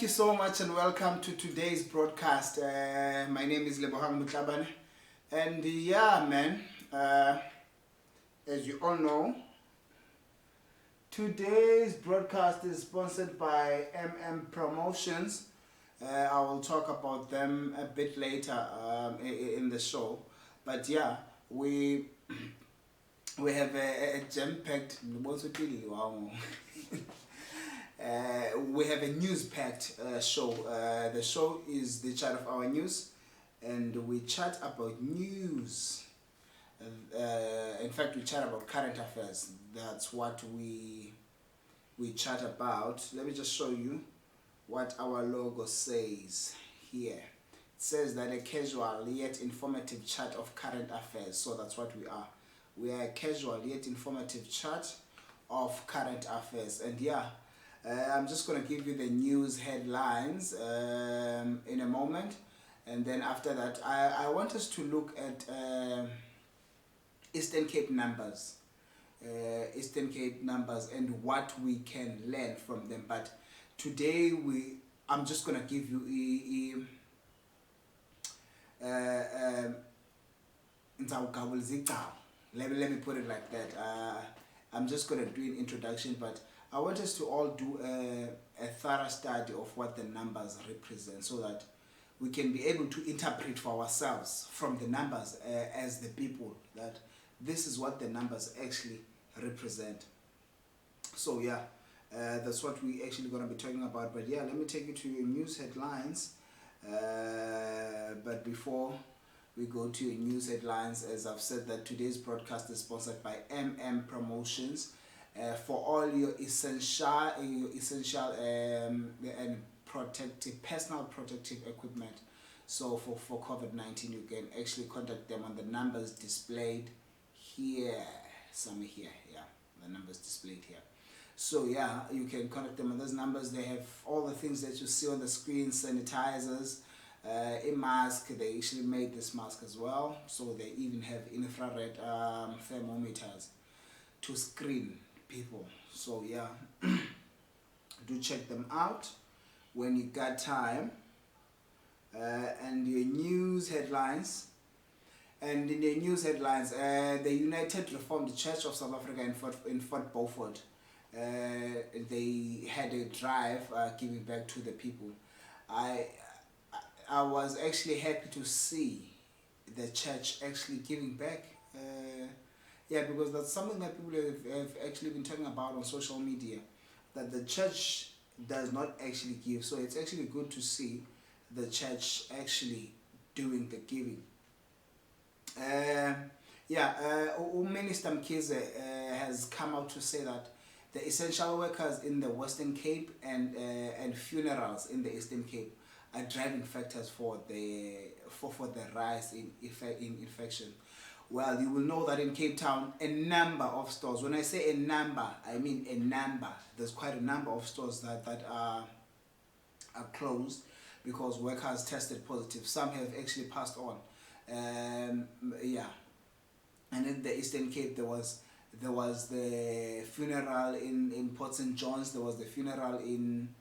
you so much and welcome to today's broadcast. My name is Lebo Mothlabane, and yeah, man, as you all know, today's broadcast is sponsored by Promotions. I will talk about them a bit later in the show, but yeah, we have a jam-packed. We have a news-packed show. The show is the chat of our news, and we chat about news. In fact, we chat about current affairs. That's what we chat about. Let me just show you what our logo says here. It says that a casual yet informative chat of current affairs. So that's what we are. We are a casual yet informative chat of current affairs. And yeah, I'm just going to give you the news headlines in a moment, and then after that I want us to look at Eastern Cape numbers and what we can learn from them. But today I'm just going to give you let me put it like that. I'm just going to do an introduction, but I want us to all do a thorough study of what the numbers represent, so that we can be able to interpret for ourselves from the numbers as the people, that this is what the numbers actually represent. So yeah, that's what we actually going to be talking about. But yeah, let me take you to your news headlines. But before we go to your news headlines, as I've said, that today's broadcast is sponsored by Promotions. For all your essential and personal protective equipment. So for COVID-19, you can actually contact them on the numbers displayed here. Somewhere here, yeah, the numbers displayed here. So yeah, you can contact them on those numbers. They have all the things that you see on the screen: sanitizers, a mask. They actually made this mask as well. So they even have infrared thermometers to screen people. So yeah, do check them out when you got time. And your news headlines. And in the news headlines, the United Reformed Church of South Africa in Fort Beaufort, they had a drive giving back to the people. I was actually happy to see the church actually giving back. Yeah, because that's something that people have actually been talking about on social media, that the church does not actually give. So it's actually good to see the church actually doing the giving. Minister Mkhize has come out to say that the essential workers in the Western Cape and funerals in the Eastern Cape are driving factors for the rise in infection. Well, you will know that in Cape Town, a number of stores, when I say a number, I mean a number. There's quite a number of stores that are closed because workers tested positive. Some have actually passed on. Yeah. And in the Eastern Cape, there was the funeral in Port St. John's. There was the funeral in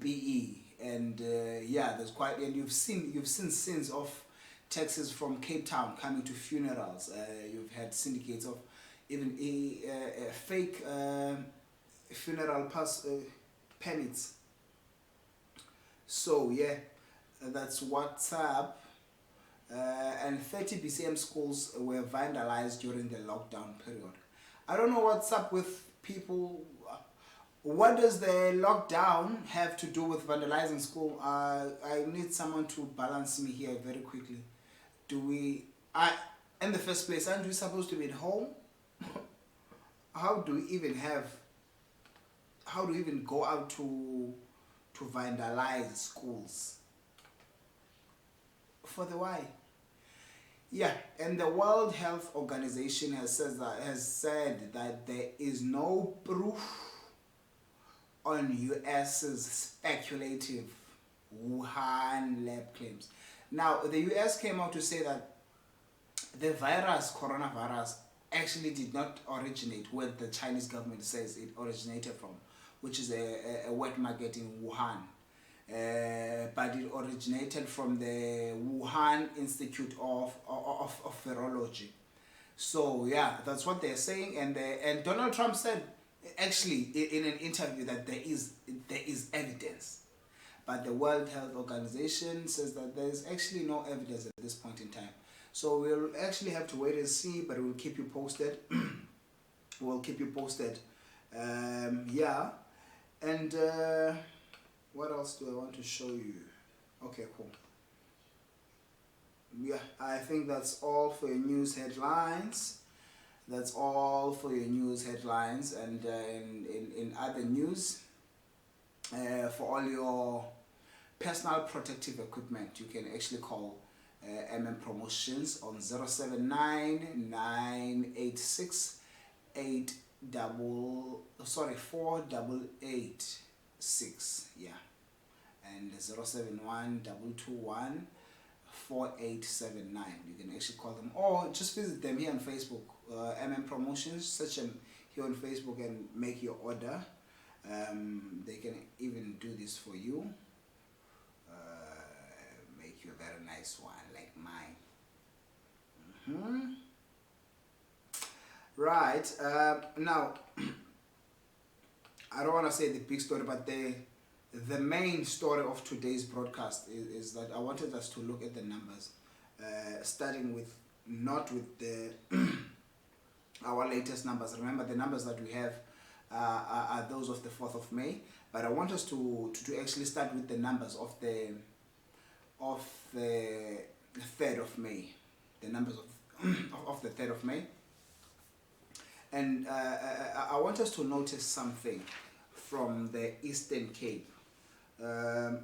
BE, and yeah, there's quite. And you've seen scenes of taxis from Cape Town coming to funerals. You've had syndicates of even fake funeral permits. So yeah, that's what's up. And 30 BCM schools were vandalized during the lockdown period. I don't know what's up with people. What does the lockdown have to do with vandalizing school? I need someone to balance me here very quickly. In the first place, aren't we supposed to be at home? How do we even go out to vandalize schools? For the why? Yeah, and the World Health Organization has said that there is no proof on US's speculative Wuhan lab claims. Now, the US came out to say that the coronavirus, actually did not originate where the Chinese government says it originated from. which is a wet market in Wuhan. But it originated from the Wuhan Institute of Virology. So yeah, that's what they're saying, and Donald Trump said actually in an interview that there is evidence, but the World Health Organization says that there is actually no evidence at this point in time. So we'll actually have to wait and see, but we'll keep you posted. We'll keep you posted. Yeah, and what else do I want to show you? Okay, cool. Yeah, I think that's all for your news headlines. That's all for your news headlines. And in other news, for all your personal protective equipment, you can actually call Promotions on 079 986 4886. Yeah, and 071 221 4879. You can actually call them, or just visit them here on Facebook. Promotions, search them here on Facebook and make your order. They can even do this for you. Make you a very nice one like mine. Right. Now, I don't want to say the big story, but the main story of today's broadcast is that I wanted us to look at the numbers, starting with not with the our latest numbers. Remember, the numbers that we have are those of the 4th of May, but I want us to actually start with the numbers of the 3rd of May, the numbers of the 3rd of May. And I want us to notice something from the Eastern Cape. Well,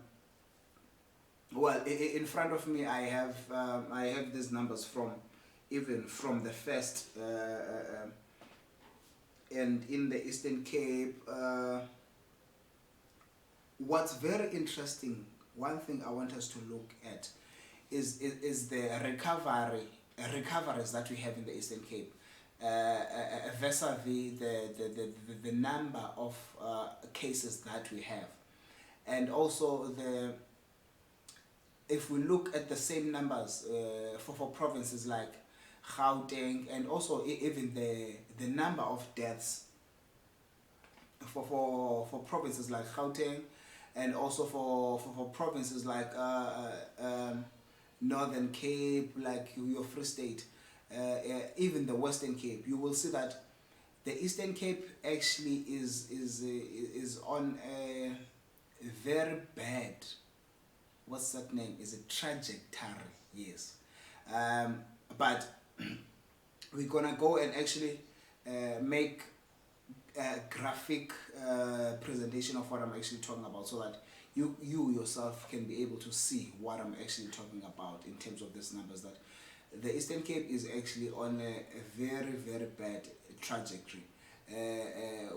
in front of me, I have these numbers from the first, and in the Eastern Cape. What's very interesting, one thing I want us to look at is the recoveries that we have in the Eastern Cape. Vis-a-vis the number of cases that we have, and also if we look at the same numbers for provinces like Gauteng, and also even the number of deaths for provinces like Gauteng, and also for provinces like Northern Cape, like your Free State. Even the Western Cape, you will see that the Eastern Cape actually is on a very bad, what's that name? Is a trajectory, yes. But we're gonna go and actually make a graphic presentation of what I'm actually talking about, so that you yourself can be able to see what I'm actually talking about in terms of these numbers. That the Eastern Cape is actually on a very, very bad trajectory.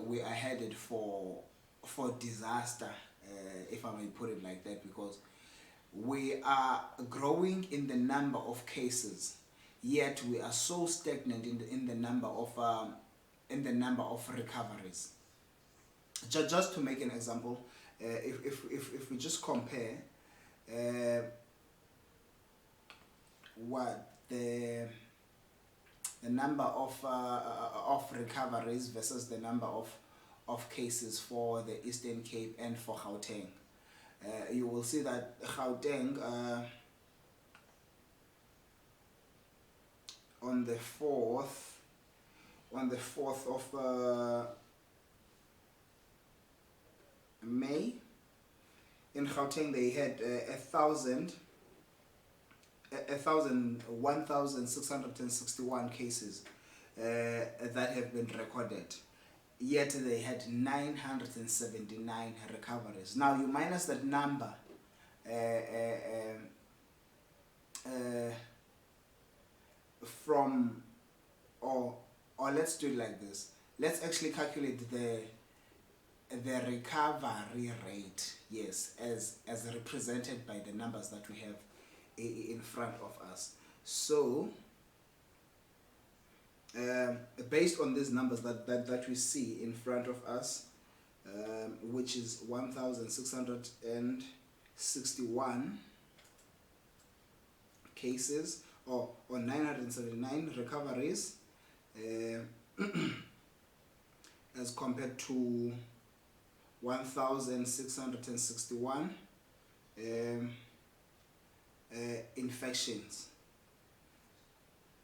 We are headed for disaster, if I may put it like that, because we are growing in the number of cases, yet we are so stagnant in the number of recoveries. Just to make an example, if we just compare what the number of recoveries versus the number of cases for the Eastern Cape and for Gauteng, you will see that Gauteng on the 4th of May, in Gauteng they had 1,661 cases that have been recorded, yet they had 979 recoveries. Now you minus that number from, or let's do it like this. Let's actually calculate the recovery rate, yes, as represented by the numbers that we have in front of us. So based on these numbers that we see in front of us, which is 1,661 cases, or 979 recoveries, as compared to 1,661 infections.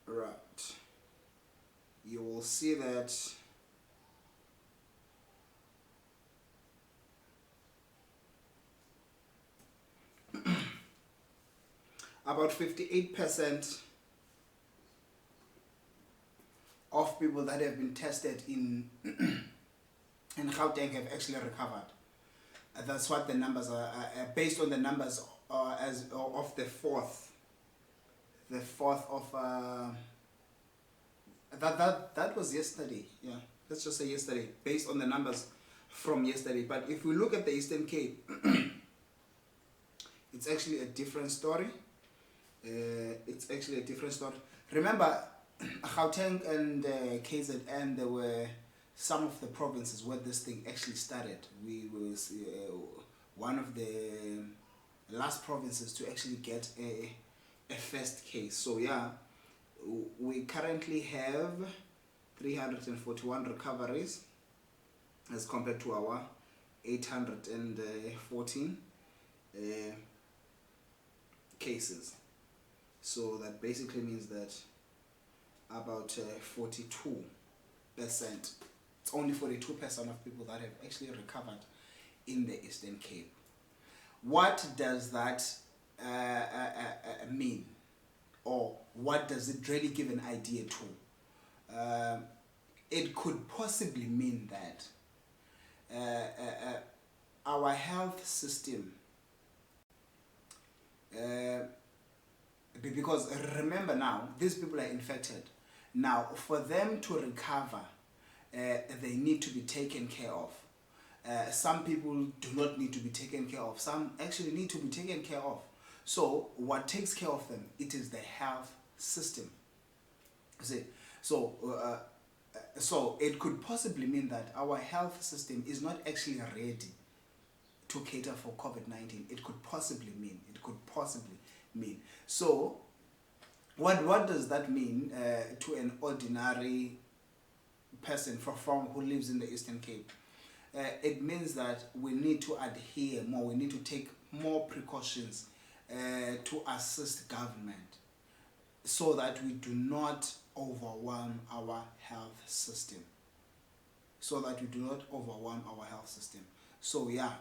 Right. You will see that about 58% of people that have been tested in Gauteng have actually recovered. That's what the numbers are, based on the numbers as of the 4th of that was yesterday. Yeah, let's just say yesterday, based on the numbers from yesterday. But if we look at the Eastern Cape, it's actually a different story. It's actually a different story. Remember, Gauteng and KZN, there were some of the provinces where this thing actually started. We was one of the last provinces to actually get a first case. So yeah, we currently have 341 recoveries as compared to our 814 cases. So that basically means that about 42%, it's only 42% of people that have actually recovered in the Eastern Cape. What does that mean? Or what does it really give an idea to? It could possibly mean that our health system, because remember now, these people are infected. Now, for them to recover, they need to be taken care of. Some people do not need to be taken care of. Some actually need to be taken care of. So what takes care of them? It is the health system. See, so it could possibly mean that our health system is not actually ready to cater for COVID-19. It could possibly mean. So what does that mean to an ordinary person from who lives in the Eastern Cape? It means that we need to adhere more. We need to take more precautions to assist government, so that we do not overwhelm our health system. So yeah,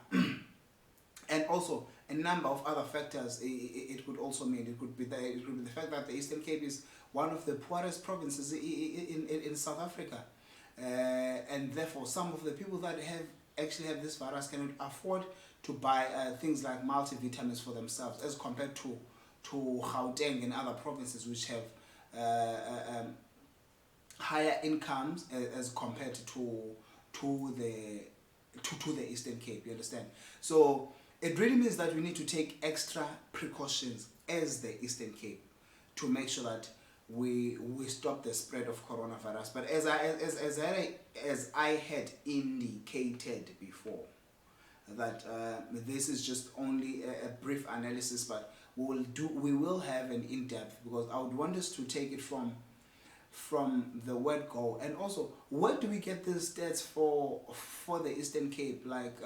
and also a number of other factors. It could also mean it could be the fact that the Eastern Cape is one of the poorest provinces in South Africa, and therefore some of the people that actually have this virus cannot afford to buy things like multivitamins for themselves, as compared to Gauteng and other provinces which have higher incomes as compared to the Eastern Cape. You understand? So it really means that we need to take extra precautions as the Eastern Cape to make sure that we stop the spread of coronavirus. But as I had indicated before, that this is just only a brief analysis, but we will have an in-depth, because I would want us to take it from the word go. And also, where do we get these stats for the Eastern Cape, like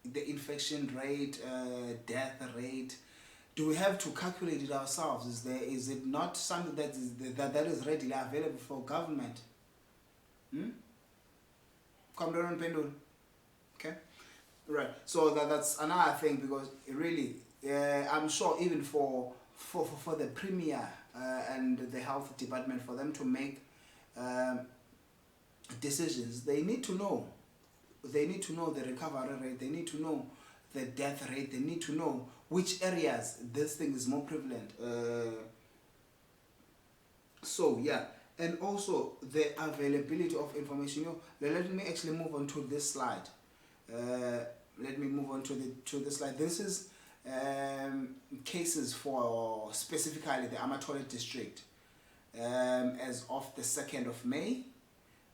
the infection rate, death rate? Do we have to calculate it ourselves? Is it not something that is readily available for government? Okay, right. So that's another thing, because really, I'm sure even for the Premier and the health department, for them to make decisions, they need to know. They need to know the recovery rate. They need to know the death rate. They need to know which areas this thing is more prevalent. So yeah, and also the availability of information. Let me actually move on to this slide. Let me move on to this slide. This is cases for specifically the Amatole district as of the 2nd of May,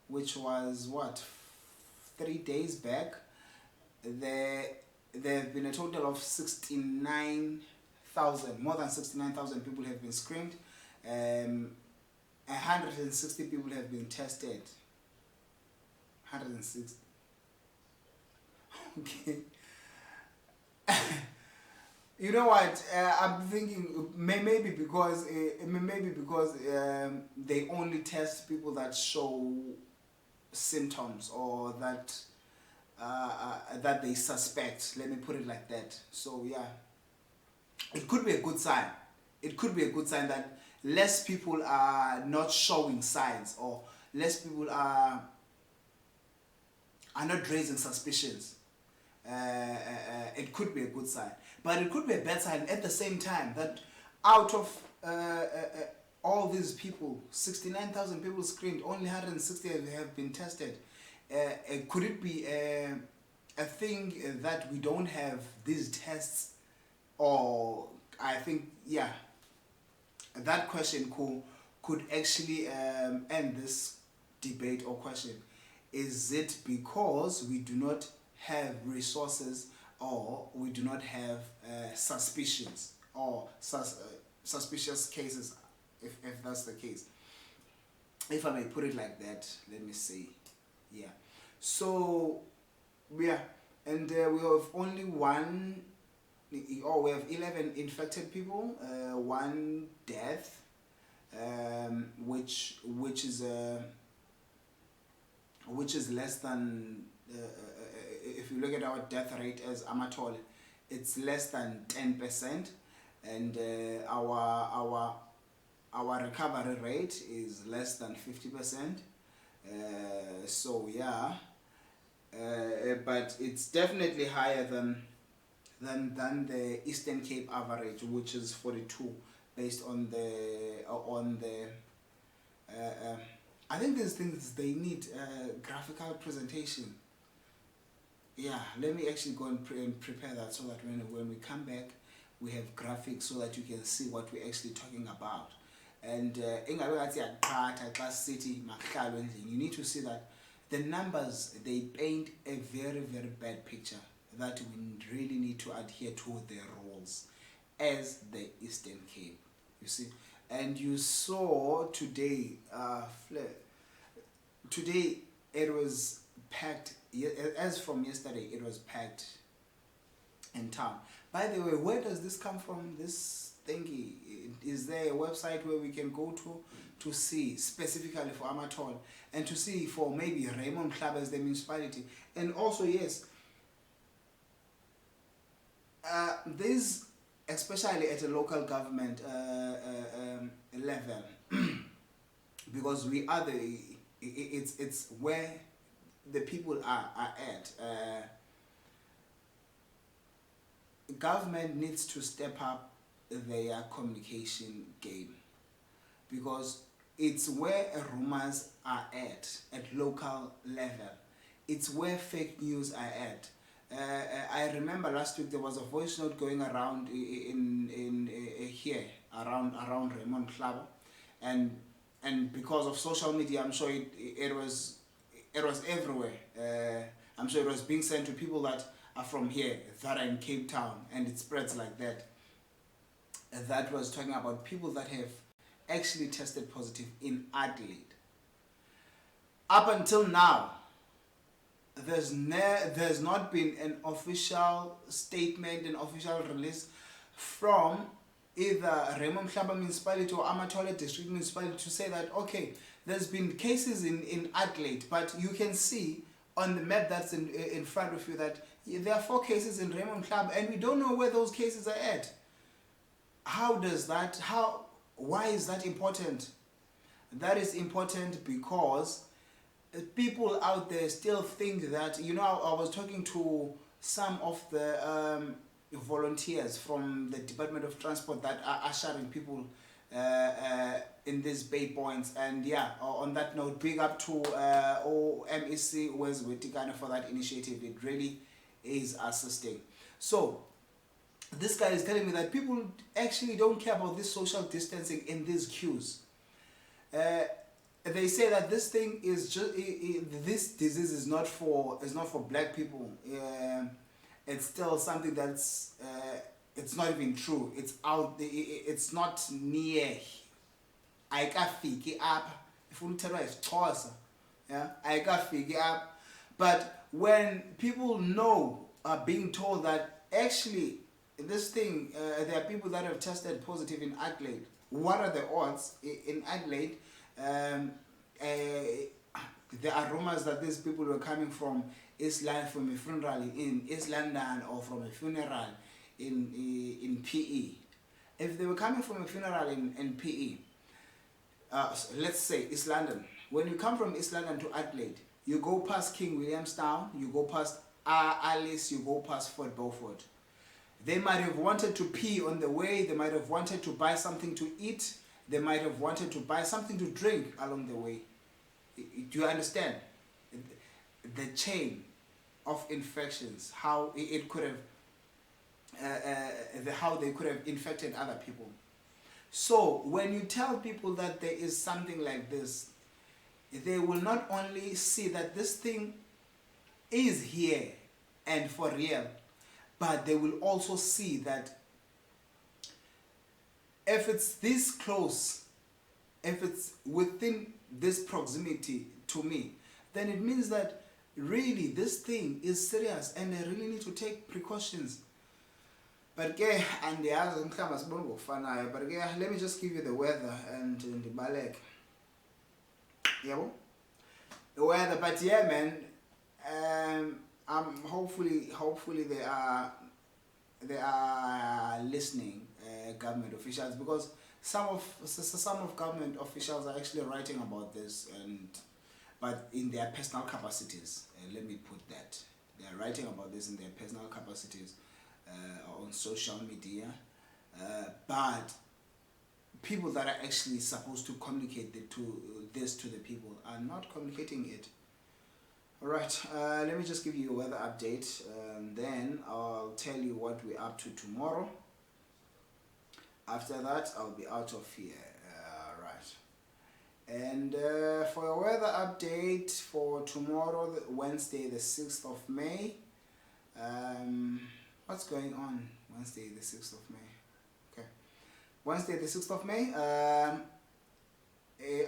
which was 3 days back. there have been a total of 69,000, more than 69,000 people have been screened. 160 people have been tested. 106. Okay. You know what? I'm thinking maybe because they only test people that show symptoms or that that they suspect. Let me put it like that. So yeah, it could be a good sign. It could be a good sign that less people are not showing signs, or less people are not raising suspicions. It could be a good sign, but it could be a bad sign at the same time, that out of all these people, 69,000 people screened, only 160 have been tested. Could it be a thing that we don't have these tests? Or I think, yeah, that question could actually end this debate or question. Is it because we do not have resources, or we do not have suspicions or suspicious cases, if that's the case? If I may put it like that, let me see. Yeah. So, yeah, and we have only one, or we have 11 infected people, one death, which is less than, if you look at our death rate as Amatol, it's less than 10%, and our recovery rate is less than 50%. So yeah, but it's definitely higher than the Eastern Cape average, which is 42, based on the I think these things, they need graphical presentation. Yeah, let me actually go and prepare that, so that when we come back, we have graphics so that you can see what we're actually talking about. And you need to see that the numbers, they paint a very, very bad picture, that we really need to adhere to the rules as the Eastern Cape, you see. And you saw today, today it was packed. As from yesterday, it was packed in town. By the way, where does this come from, this thingy? Is there a website where we can go to see specifically for Amatol, and to see for maybe Raymond Club as the municipality? And also, yes, this, especially at a local government level, because we are it's where the people are at. Government needs to step up their communication game, because it's where rumors are at local level. It's where fake news are at. I remember last week there was a voice note going around in here around Raymond Club, and because of social media, I'm sure it was everywhere. I'm sure it was being sent to people that are from here, that are in Cape Town, and it spreads like that. That was talking about people that have actually tested positive in Adelaide. Up until now, there's not been an official statement, an official release from either Raymond Club Municipality or Amatola District Municipality to say that, okay, there's been cases in Adelaide, but you can see on the map that's in front of you that there are 4 cases in Raymond Club, and we don't know where those cases are at. Why is that important? That is important because people out there still think that, I was talking to some of the volunteers from the Department of Transport that are ushering people in these bay points, and yeah, on that note, big up to MEC Wes Wetikana for that initiative. It really is assisting. So this guy is telling me that people actually don't care about this social distancing in these queues. they say that this thing is just this disease is not for black people. It's still something that's it's not even true. It's out. It's not near. Ayikafiki apha. Ifuna ukuthelwa isiXhosa. Yeah, ayikafiki apha. But when people are being told that actually this thing, there are people that have tested positive in Adelaide. What are the odds in Adelaide? There are rumors that these people were coming from East London, from a funeral in East London, or from a funeral in PE. If they were coming from a funeral in PE, let's say East London. When you come from East London to Adelaide, you go past King Williamstown, you go past Alice, you go past Fort Beaufort. They might have wanted to pee on the way, they might have wanted to buy something to eat, they might have wanted to buy something to drink along the way. Do you understand? The chain of infections, how it could have, how they could have infected other people. So when you tell people that there is something like this, they will not only see that this thing is here and for real, but they will also see that if it's this close, if it's within this proximity to me, then it means that really this thing is serious and I really need to take precautions. But ke andiyazi mhlawumbe sibone ngokufanayo, but ke let me just give you the weather and ndibaleke. Yabo? The weather, but yeah man, hopefully they are listening, government officials, because some of government officials are actually writing about this, but in their personal capacities. Let me put that. They are writing about this in their personal capacities on social media, but people that are actually supposed to communicate this to the people are not communicating it. Alright, let me just give you a weather update, and then I'll tell you what we're up to tomorrow. After that, I'll be out of here. Right. And for a weather update for tomorrow, Wednesday the 6th of May, what's going on Wednesday the 6th of May? Okay. Wednesday the 6th of May,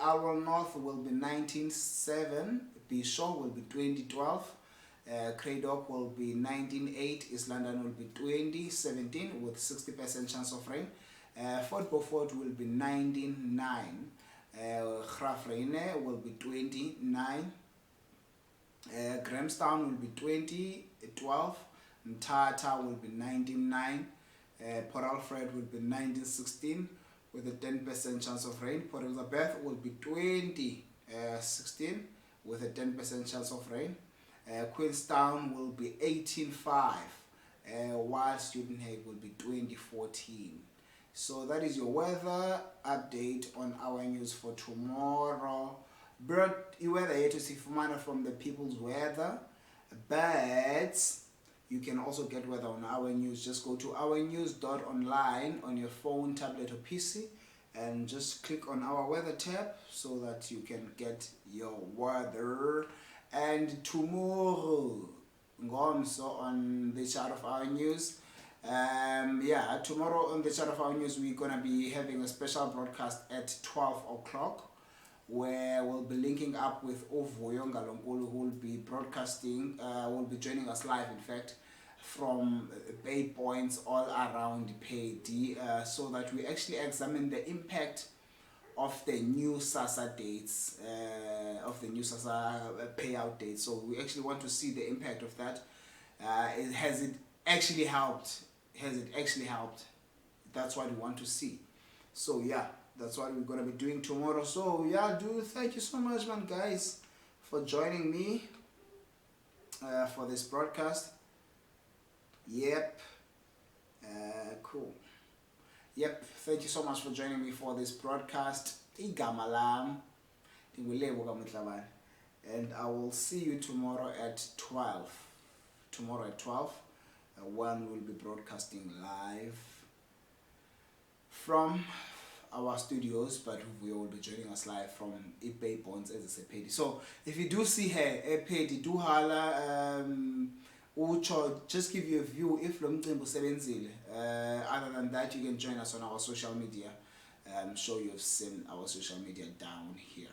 Our North will be 19.7, Bishop will be 20.12, Cradock will be 19.8, East London will be 20.17 with 60% chance of rain, Fort Beaufort will be 19.9, Grafreine will be 29, Grahamstown will be 20.12, Mthatha will be 19.9, Port Alfred will be 19.16 with a 10% chance of rain. Port Elizabeth will be 20.16 with a 10% chance of rain. Queenstown will be 18.5, while Student will be 20.14. So that is your weather update on our news for tomorrow. Brought you weather here to see from the People's Weather, but you can also get weather on Our News. Just go to ournews.online on your phone, tablet or PC, and just click on our weather tab so that you can get your weather. And tomorrow, so on the chart of Our News, tomorrow on the chart of Our News, we're gonna be having a special broadcast at 12 o'clock, where we'll be linking up with Ovuyo Ngalonkulu, who will be broadcasting, will be joining us live, in fact, from Bay Points all around PayD, so that we actually examine the impact of the new SASSA dates, of the new SASSA payout dates. So we actually want to see the impact of that. Has it actually helped? Has it actually helped? That's what we want to see. So yeah, that's what we're going to be doing tomorrow. So yeah, thank you so much, man, guys, for joining me for this broadcast. Yep. Cool. Yep, thank you so much for joining me for this broadcast. Igama lam Lebo Mothlabane, and I will see you tomorrow at 12. Tomorrow at 12, one will be broadcasting live from our studios, but we will be joining us live from eBay Bonds as a Pedi. So if you do see her, Pedi, do holla, ucho, just give you a view if Lomtimbo Sebenzile. Other than that, you can join us on our social media. I'm sure you've seen our social media down here.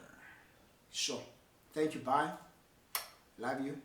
Sure. Thank you. Bye. Love you.